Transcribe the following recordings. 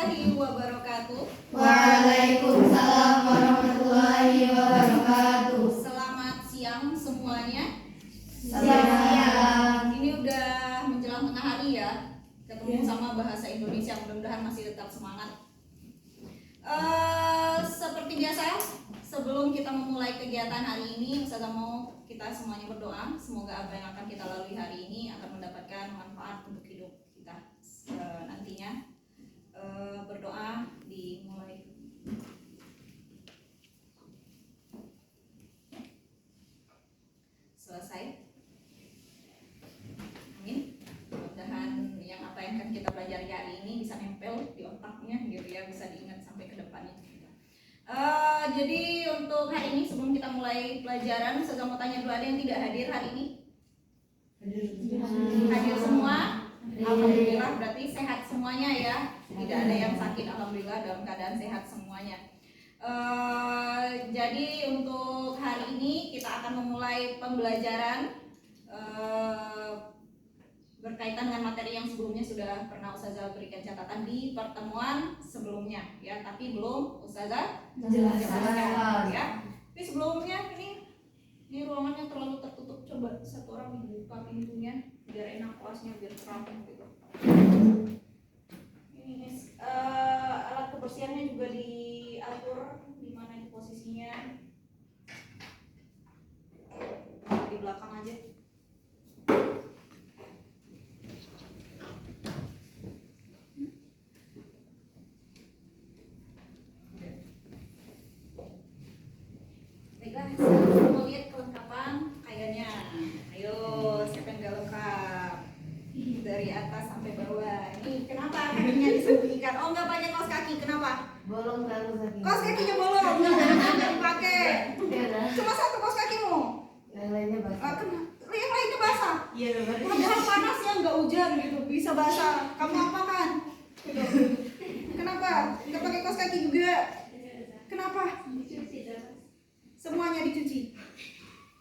warahmatullahi wabarakatuh. Waalaikumsalam warahmatullahi wabarakatuh. Selamat siang semuanya. Selamat siang. Ini udah menjelang tengah hari ya. Ketemu sama bahasa Indonesia, mudah-mudahan masih tetap semangat. Seperti biasa, sebelum kita memulai kegiatan hari ini, Ustazah mau kita semuanya berdoa. Semoga apa yang akan kita lalui hari ini akan mendapatkan manfaat untuk hidup kita nantinya. Berdoa dimulai. Selesai. Amin. Mudah-mudahan yang apa yang akan kita pelajari hari ini bisa nempel di otaknya gitu ya, bisa diingat sampai ke depannya. Jadi untuk hari ini sebelum kita mulai pelajaran, saya mau tanya dulu, ada yang tidak hadir hari ini? Hadir semua? Alhamdulillah, berarti sehat semuanya ya. Tidak ada yang sakit, alhamdulillah dalam keadaan sehat semuanya. Jadi untuk hari ini kita akan memulai pembelajaran berkaitan dengan materi yang sebelumnya sudah pernah Ustazah berikan catatan di pertemuan sebelumnya ya, tapi belum Ustazah jelaskan ya. Tapi sebelumnya ini ruangannya terlalu tertutup, coba satu orang buka pintunya biar enak kelasnya, biar terang gitu. Ini alat kebersihannya juga diatur di mana di posisinya, di belakang aja. Baiklah, sekarang mau lihat kelengkapan kayaknya. Ayo, siapa yang gak lengkap? Dari atas sampai bawah. Ini kenapa kakinya disembunyikan? Oh, nggak pakai kaos kaki, kenapa? Bolong terlalu sakit. Kaos kakinya bolong, nggak dipakai. Cuma satu kaos kakimu. Yang lainnya basah. Yang lainnya basah. Iya, benar. Padahal panas ya, nggak hujan gitu, bisa basah. Kamu apakan? Kenapa? Nggak pakai kaos kaki juga? Kenapa? Semuanya dicuci.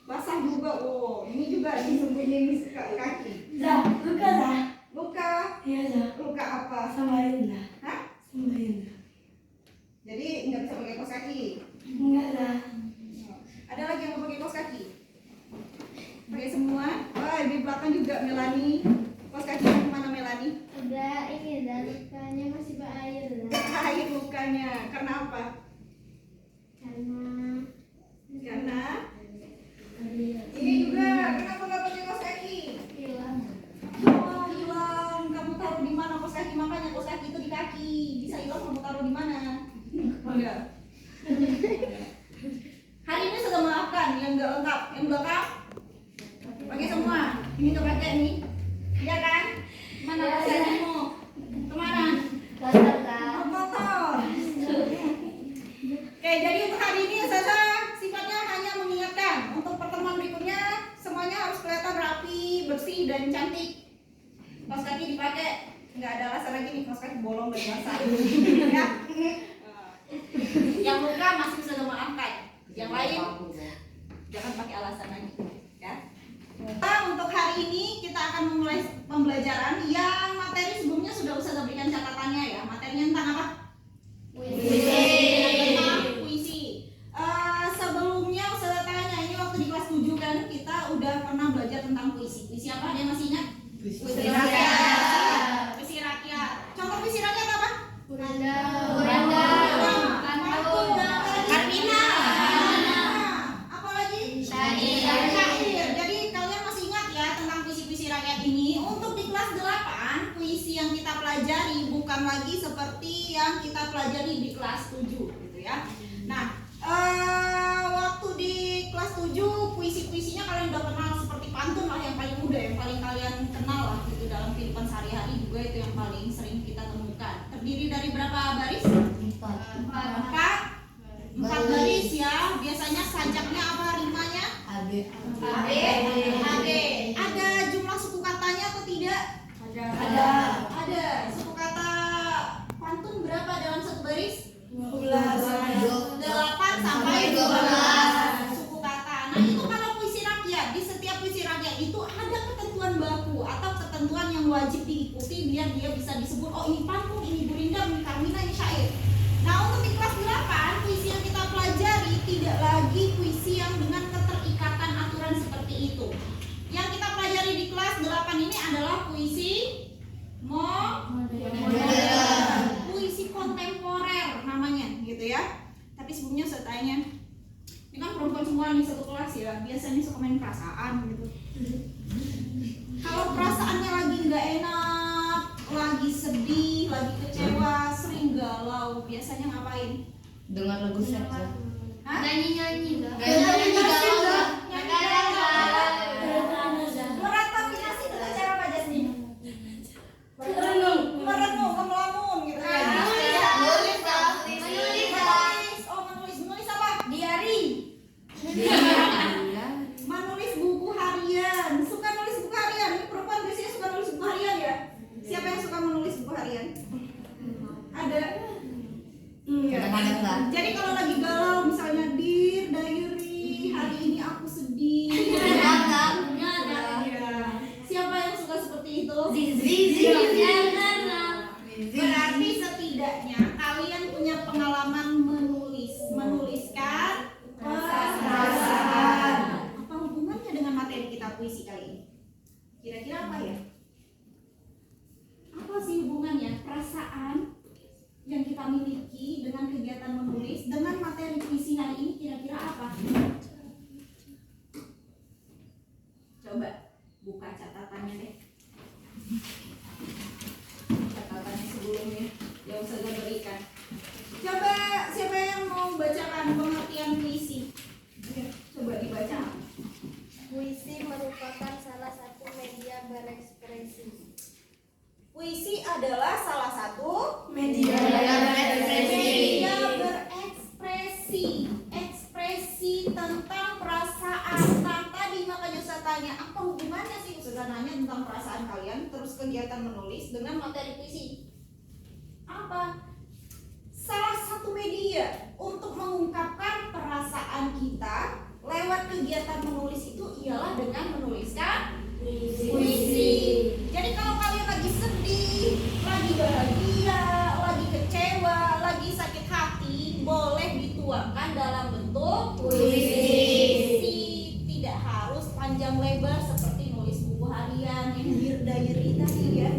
Basah juga. Oh, ini juga disembunyiin kaki. Luka dah. Luka? Iya dah. Luka apa? Samain dah. Hah? Samain dah. Jadi nggak bisa pakai kaos kaki. Enggak dah. Ada lagi yang mau pakai kaos kaki? Pakai semua? Wah, di belakang juga Melani. Kaos kaki yang mana Melani? Udah ini dan lukanya masih berair lah. Air lukanya. Karena apa? Karena Ini juga. Kenapa nggak pakai kaos kaki? hilang. Oh, hilang. Kamu taruh di mana kaos kaki? Makanya kaos kaki itu di kaki. Bisa hilang, kamu taruh di mana? Oh enggak. Hari ini sudah maafkan yang nggak lengkap. Yang lengkap pakai semua. Ini nggak pakai nih. Iya kan? Mana kaos kakimu? Kemana? Kotor lah. Kotor. Oke, jadi untuk hari ini Ustazah sifatnya hanya mengingatkan. Untuk pertemuan berikutnya semuanya harus kelihatan rapi, bersih dan cantik. Kaos kaki dipakai, nggak ada alasan lagi nih kaos kaki bolong dan basah. Ya. Yang luka masih bisa dimaafkan. Yang lain jangan pakai alasan lagi. Ya. Untuk hari ini kita akan memulai pembelajaran yang materi sebelumnya sudah Ustazah berikan catatannya ya. Materinya tentang apa? Tentang puisi. Sebelumnya Ustazah tanya, ini waktu di kelas 7 kan kita udah pernah belajar tentang puisi. Puisi apa? Ada yang masih ingat? Puisi rakyat. Puisi rakyat. Contoh puisi rakyat apa? Kuranda. Pantun. Karmina. Apa lagi? Syair. Jadi kalian masih ingat ya tentang puisi-puisi rakyat ini. Untuk di kelas 8, puisi yang kita pelajari bukan lagi seperti yang kita pelajari di kelas 7 gitu ya. Nah, waktu di kelas 7 puisi-puisinya kalian udah kenal, seperti pantun lah yang paling mudah, yang paling kalian kenal lah gitu dalam kehidupan sehari-hari, juga itu yang paling sering kita temukan. Terdiri dari berapa baris? 4 baris ya. Biasanya sajaknya apa, rimanya? AB. Ada jumlah suku katanya atau tidak? Ada. Suku kata pantun berapa dalam satu baris? 8 sampai 12 suku kata. Nah, itu kalau puisi rakyat, di setiap puisi rakyat itu ada ketentuan baku atau ketentuan yang wajib diikuti biar dia bisa disebut, oh ini pantun, ini gurindam, ini karmina, atau biasanya ngapain? Dengar lagu sad-sad. Hah? Nyanyi-nyanyi lah. Meratapi nasi dengan cara apa Jasmine? Merenung. Merenung, melamun gitu ya. Menulis apa? Diari. Menulis buku harian. Suka nulis buku harian. Ini perempuan biasanya suka nulis buku harian ya. Siapa yang suka menulis buku harian? Ada. Kadang-kadang enggak. Jadi kalau lagi galau misalnya Dear Diary, hari ini aku sedih. Iya. Siapa yang suka seperti itu? Berarti setidaknya kalian punya pengalaman menuliskan perasaan. Apa hubungannya dengan materi kita puisi kali ini? Kira-kira apa ya? Apa sih hubungannya perasaan yang kita miliki dengan kegiatan menulis dengan materi puisi hari ini, kira-kira apa? Coba buka catatannya deh. Catatannya sebelumnya yang sudah berikan. Coba siapa yang mau bacakan pengertian puisi? Oke, coba dibaca. Puisi merupakan salah satu media berekspresi. Puisi adalah salah satu Media media berekspresi, ekspresi tentang perasaan. Nah, tadi makanya saya tanya, apa hubungannya sih Ustazah nanya tentang perasaan kalian, terus kegiatan menulis dengan materi puisi? Apa? Salah satu media untuk mengungkapkan perasaan kita lewat kegiatan menulis itu ialah dengan menuliskan puisi. Jadi kalau kalian lagi sedih, lagi bahagia, lagi kecewa, lagi sakit hati, boleh dituangkan dalam bentuk puisi. Tidak harus panjang lebar seperti nulis buku harian yang Dear Diary tadi ya.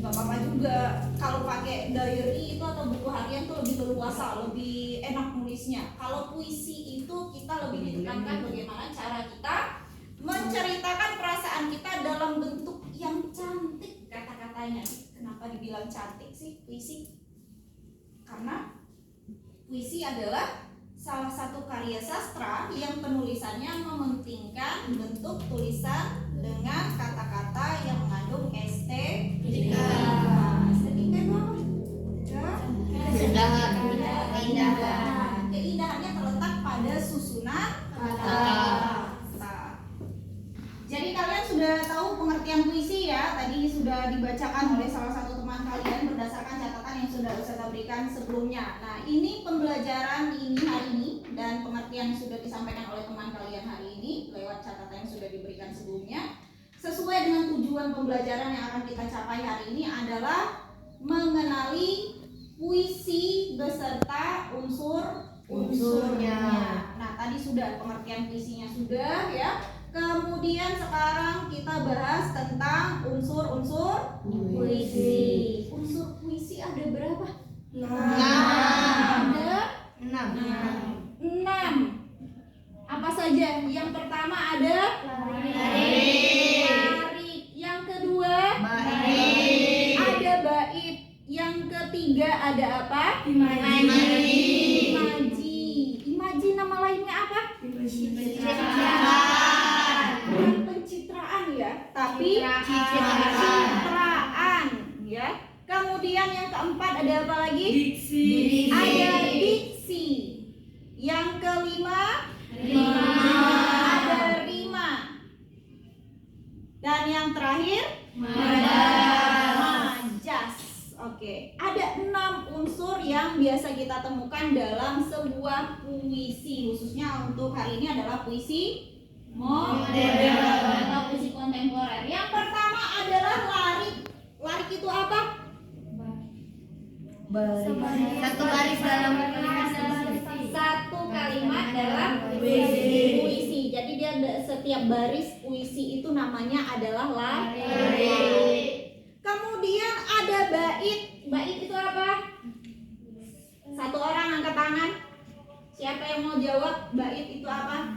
Gak apa-apa juga kalau pakai diary itu atau buku harian tuh lebih leluasa, lebih enak nulisnya. Kalau puisi itu kita lebih ditekankan bagaimana cara kita menceritakan perasaan kita dalam bentuk yang cantik. Kata-katanya kenapa dibilang cantik sih puisi? Karena puisi adalah salah satu karya sastra yang penulisannya mementingkan bentuk tulisan dengan kata-kata yang mengandung estetika. Estetika itu apa? Keindahan. Keindahannya terletak pada susunan kata. Jadi kalian sudah tahu pengertian puisi ya. Tadi sudah dibacakan oleh salah satu teman kalian berdasarkan catatan yang sudah saya berikan sebelumnya. Nah, ini pembelajaran ini hari ini dan pengertian yang sudah disampaikan oleh teman kalian hari ini lewat catatan yang sudah diberikan sebelumnya. Sesuai dengan tujuan pembelajaran yang akan kita capai hari ini adalah mengenali puisi beserta unsur-unsurnya. Nah, tadi sudah pengertian puisinya sudah ya. Kemudian sekarang kita bahas tentang unsur-unsur puisi. Unsur puisi ada berapa? 6. Ada 6. Apa saja? Yang pertama ada larik. Yang kedua ada bait. Yang ketiga ada apa? Imaji. Imaji nama lainnya apa? Bukan pencitraan ya, tapi citraan ya. Kemudian yang keempat ada apa lagi? Diksi. Ada diksi. Yang kelima ada rima. Dan yang terakhir majas. Oke, ada 6 unsur yang biasa kita temukan dalam sebuah puisi. Khususnya untuk hari ini adalah puisi modern atau puisi kontemporer. Yang pertama adalah larik. Larik itu apa? Satu baris dalam Satu kalimat dalam puisi. Jadi dia setiap baris puisi itu namanya adalah larik. Kemudian ada bait. Bait itu apa? Satu orang angkat tangan. Siapa yang mau jawab bait itu apa?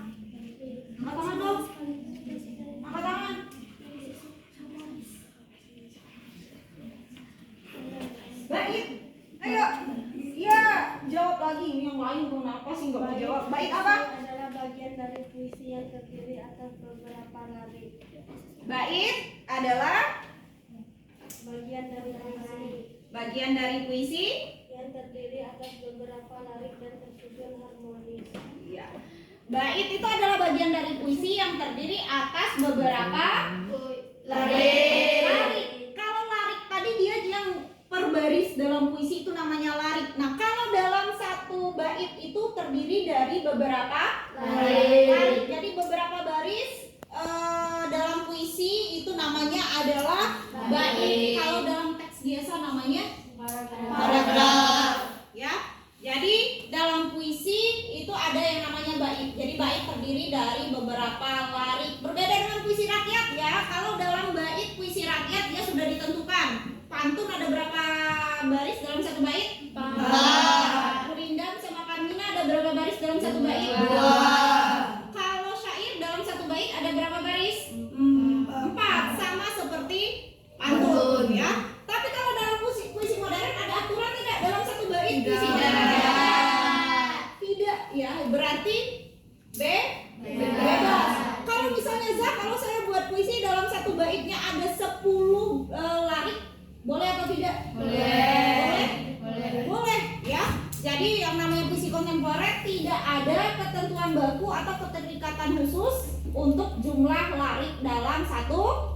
Angkat tangan dong. Angkat tangan. Bait. Ayo. lain kenapa sih nggak mau jawab? Bait apa? Adalah bagian dari puisi yang terdiri atas beberapa larik. Bait adalah Bagian dari puisi bagian dari puisi. yang terdiri atas beberapa larik dan tersusun harmonis. Iya. Bait itu adalah bagian dari puisi yang terdiri atas beberapa larik. Kalau larik tadi dia yang per baris dalam puisi itu namanya larik. Nah, kalau dalam satu bait itu terdiri dari beberapa larik. Jadi beberapa baris dalam puisi itu namanya adalah bait. Kalau dalam teks biasa namanya paragraf. Ya. Jadi dalam puisi itu ada yang namanya bait. Jadi bait terdiri dari beberapa larik. Berbeda dengan puisi rakyat ya. Kalau dalam bait puisi rakyat dia sudah ditentukan. Pantun ada berapa baris dalam satu bait? 4. Rindam sama Karmina ada berapa baris dalam satu bait? 2. Kalau syair dalam satu bait ada berapa baris? 4. Sama seperti pantun ya. Tapi kalau dalam puisi modern ada aturan tidak dalam satu bait puisi? Tidak ya, berarti bebas. Kalau misalnya kalau saya buat puisi dalam satu baitnya ada 10 larik, boleh atau tidak? Boleh ya. Jadi yang namanya puisi kontemporer tidak ada ketentuan baku atau keterikatan khusus untuk jumlah larik dalam satu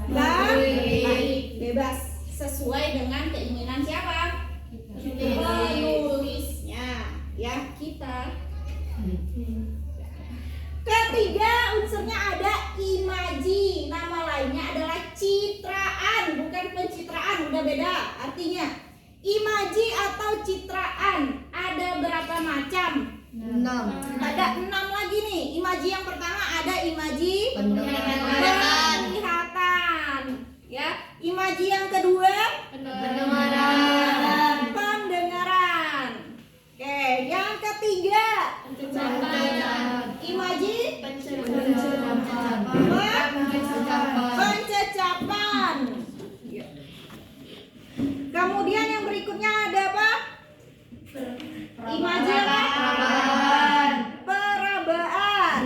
bait. Bebas sesuai dengan keinginan siapa? Penulisnya ya, kita. Ketiga unsurnya ada imaji. Nama lainnya adalah citraan, bukan pencitraan, udah beda artinya. Imaji atau citraan ada berapa macam? 6. Ada 6 lagi nih. Imaji yang pertama ada imaji Pendengaran. penglihatan. Ya, imaji yang kedua Pendengaran. pendengaran. Oke, yang ketiga imaji pencecapan. Kemudian yang berikutnya ada apa? Imaji apa? Perabaan.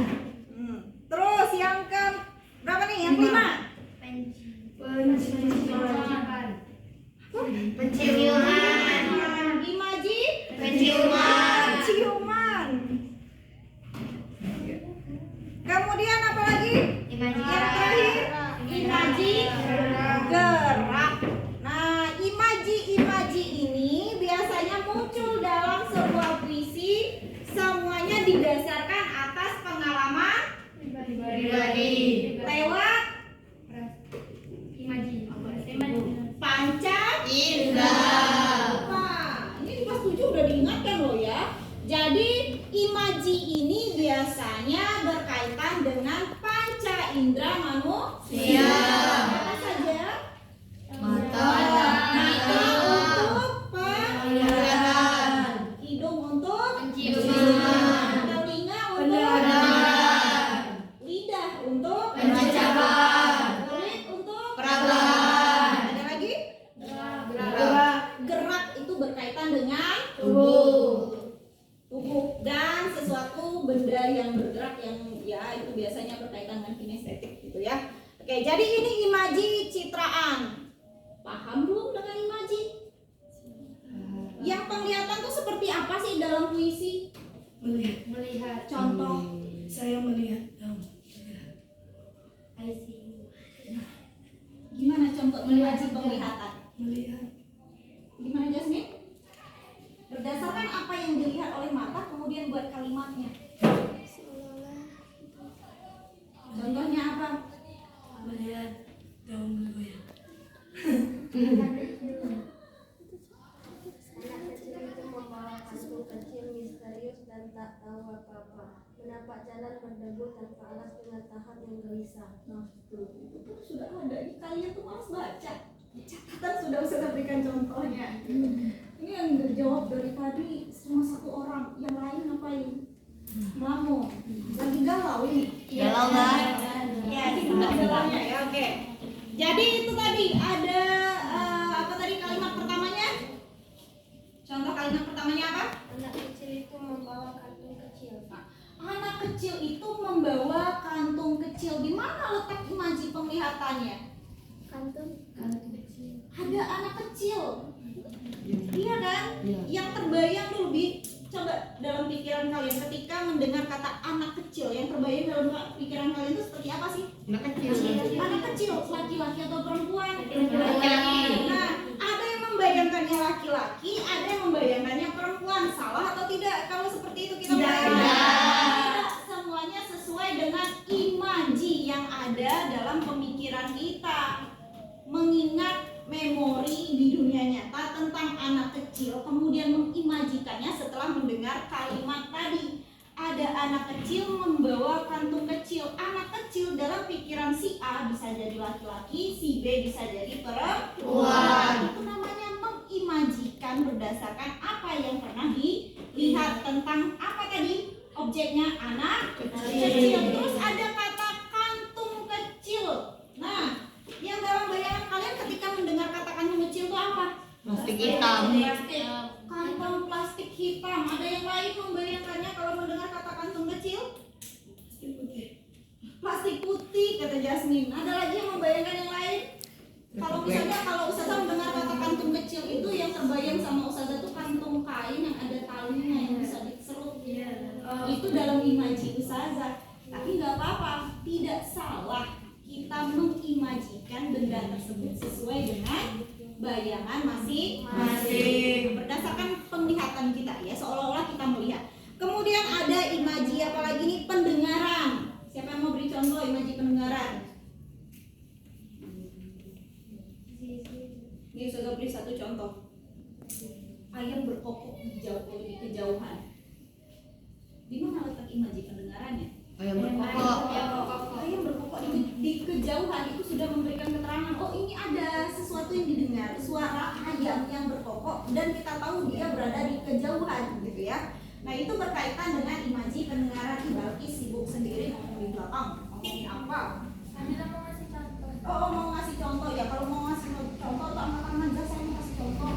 Terus yang ke berapa nih? Yang kelima? Penciuman. Imaji Penciuman. ciuman. Kemudian apa lagi? Yang terakhir imaji gerak. Nah, imaji ini biasanya muncul dalam sebuah puisi. Semuanya didasarkan atas pengalaman lewat panca Indah. Nah, ini di kelas 7 udah diingatkan loh ya. Jadi imaji ini biasanya berkaitan dengan panca indera manusia. Apa saja? Mata. Untuk Penglihatan. hidung untuk Penciuman. telinga untuk lidah untuk Pencacapan. kulit untuk Perabaan. ada lagi? Gerak itu berkaitan dengan Tubuh. dan sesuatu benda yang bergerak yang ya itu biasanya berkaitan dengan kinestetik gitu ya. Oke, jadi ini imaji citraan. Paham belum dengan imaji? Yang penglihatan tuh seperti apa sih dalam puisi? Melihat. Contoh. Saya melihat. Gimana contoh imaji penglihatan? Melihat. Gimana Jasmine? Berdasarkan apa yang dilihat oleh mata kemudian buat kalimatnya. Contohnya apa? Melihat daun bergoyang. Anak kecil itu membawa kantung kecil misterius dan tak tahu apa-apa. Menapak jalan berdebu tanpa alas dengan tahap yang gelisah. Nah, itu tuh sudah ada. Ini kalian tuh malas baca. Catatan sudah saya berikan contohnya. Ini yang dijawab dari tadi cuma satu orang. Yang lain ngapain? Melamun. Lagi galau ini. Galau nggak? Ya, di galaunya ya. Oke. Jadi itu tadi ada apa tadi kalimat pertamanya? Contoh kalimat pertamanya apa? Anak kecil itu mendengar kata anak kecil, yang terbayang dalam pikiran kalian itu seperti apa sih? Anak kecil. Anak kecil, laki-laki atau perempuan? Laki-laki. Nah, ada yang membayangkannya laki-laki, ada yang membayangkannya perempuan. Salah atau tidak? Kalau seperti itu kita tidak. Semuanya sesuai dengan imaji yang ada dalam pemikiran kita. Mengingat memori di dunia nyata tentang anak kecil, kemudian mengimajikannya setelah mendengar kalimat tadi. Ada anak kecil membawa kantung kecil. Anak kecil dalam pikiran si A bisa jadi laki-laki, si B bisa jadi perempuan. Itu namanya mengimajikan berdasarkan apa yang pernah dilihat tentang apa tadi? Objeknya anak kecil. Terus ada kata kantung kecil. Nah, yang dalam bayangan kalian ketika mendengar kata kantung kecil itu apa? Plastik hitam. Plastik. Kantong plastik hitam. Ada yang lain membayangkannya kalau mendengar kata kantung kecil? Plastik putih. Plastik putih, kata Jasmine. Ada lagi yang membayangkan yang lain? Kalau misalnya kalau Ustazah mendengar kata kantung kecil itu yang terbayang sama Ustazah itu kantung kain yang ada talinya yang bisa diserut. Itu dalam imaji Ustazah. Tapi nggak apa-apa, tidak salah kita mengimajikan benda tersebut sesuai dengan bayangan masing-masing berdasarkan penglihatan kita ya, seolah-olah kita melihat. Kemudian ada imaji apa lagi nih? Pendengaran. Siapa yang mau beri contoh imaji pendengaran? Ini saya beri satu contoh. Ayam berkokok di kejauhan. Di mana letak imaji pendengarannya? Ayam berkokok. Ayam berkokok di kejauhan itu sudah memberikan keterangan. Oh, ini ada sesuatu yang didengar, suara ayam yang berkokok, dan kita tahu dia berada di kejauhan, gitu ya. Nah, itu berkaitan dengan imaji pendengaran. Ibalki sibuk sendiri ngomong di belakang, ngomongin apa? Kamila mau ngasih contoh. Oh, mau ngasih contoh ya. Kalau mau ngasih contoh tuh angkat-angkat aja, saya mau kasih contoh.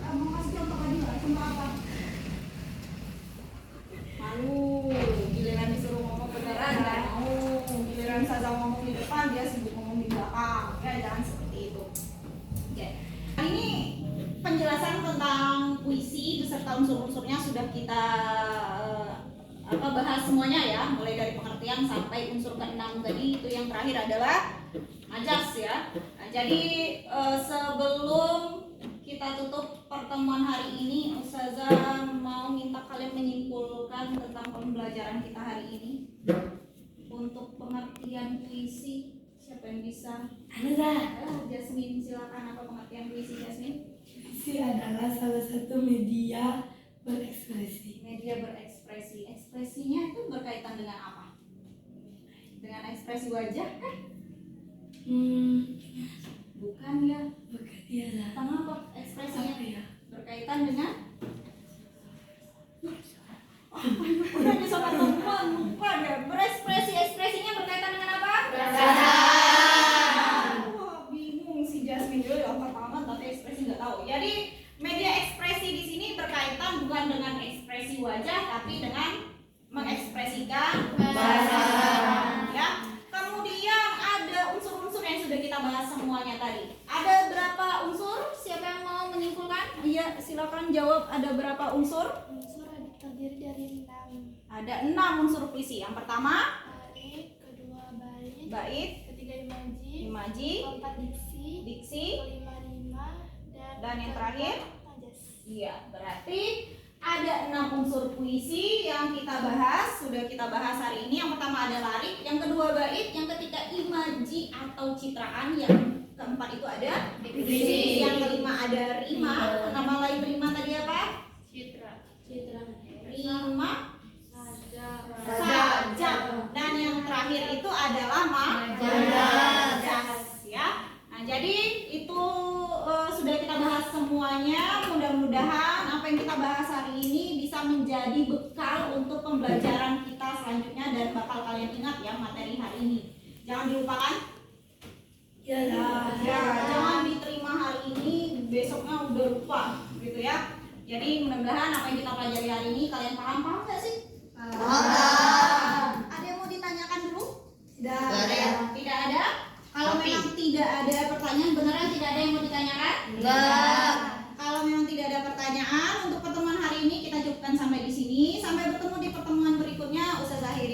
Mau kasih contoh tadi nggak? Contoh apa? Malu, giliran disuruh ngomong beneran nggak mau. Giliran saja ngomong di depan, dia sibuk ngomong di belakang. Ya, jangan seperti itu. Oke. Ini penjelasan tentang puisi beserta unsur-unsurnya sudah kita bahas semuanya ya, mulai dari pengertian sampai unsur ke-6 tadi. Itu yang terakhir adalah majas ya. Nah, jadi sebelum kita tutup pertemuan hari ini, Ustazah mau minta kalian menyimpulkan tentang pembelajaran kita hari ini. Untuk pengertian puisi, siapa yang bisa? Jasmine, silakan. Apa pengertian puisi, Jasmine? Puisi adalah salah satu media berekspresi. Media berekspresi. Ekspresinya itu berkaitan dengan apa? Dengan ekspresi wajah kan? Bukan ya. Bukan dia lah. Tentang apa ekspresinya? Apa ya? Berkaitan dengan udah bisa pertemuan, bukan ya. Berekspresi, ekspresinya berkaitan dengan apa? Wah, bingung si Jasmine juga ya, angkat tangan tapi ekspresi nggak tahu. Jadi media ekspresi di sini berkaitan bukan dengan ekspresi wajah, tapi dengan mengekspresikan bahasa. Ya. Kemudian ada unsur-unsur yang sudah kita bahas semuanya tadi. Ada berapa unsur? Siapa yang mau menyimpulkan? Iya, silakan jawab. Ada berapa unsur? Unsur terdiri dari 6. Ada 6 unsur puisi. Yang pertama, Baik, kedua bait, bait, ketiga imaji, imaji, keempat diksi, diksi, kelima rima, dan yang terakhir? majas. Iya, berarti ada 6 unsur puisi yang kita bahas, sudah kita bahas hari ini. Yang pertama ada larik, yang kedua bait, yang ketiga imaji atau citraan, yang keempat itu ada diksi, yang kelima ada rima. Nama lain rima tadi apa? Citra. Rima Saja. saja. Dan yang terakhir itu adalah majas ya. Nah, jadi itu sudah kita bahas semuanya. Mudah-mudahan apa yang kita bahas hari ini bisa menjadi bekal untuk pembelajaran kita selanjutnya dan bakal kalian ingat ya materi hari ini. Jangan dilupakan. Ya. Ya, jangan diterima hari ini, besoknya udah lupa gitu ya. Jadi mudah-mudahan apa yang kita pelajari hari ini kalian paham nggak sih? Ada yang mau ditanyakan dulu? Tidak ada. Kalau Tapi. memang tidak ada pertanyaan, beneran tidak ada yang mau ditanyakan? Enggak. Kalau memang tidak ada pertanyaan, untuk pertemuan hari ini kita cukupkan sampai di sini. Sampai bertemu di pertemuan berikutnya. berikutnya Ustaz Zahir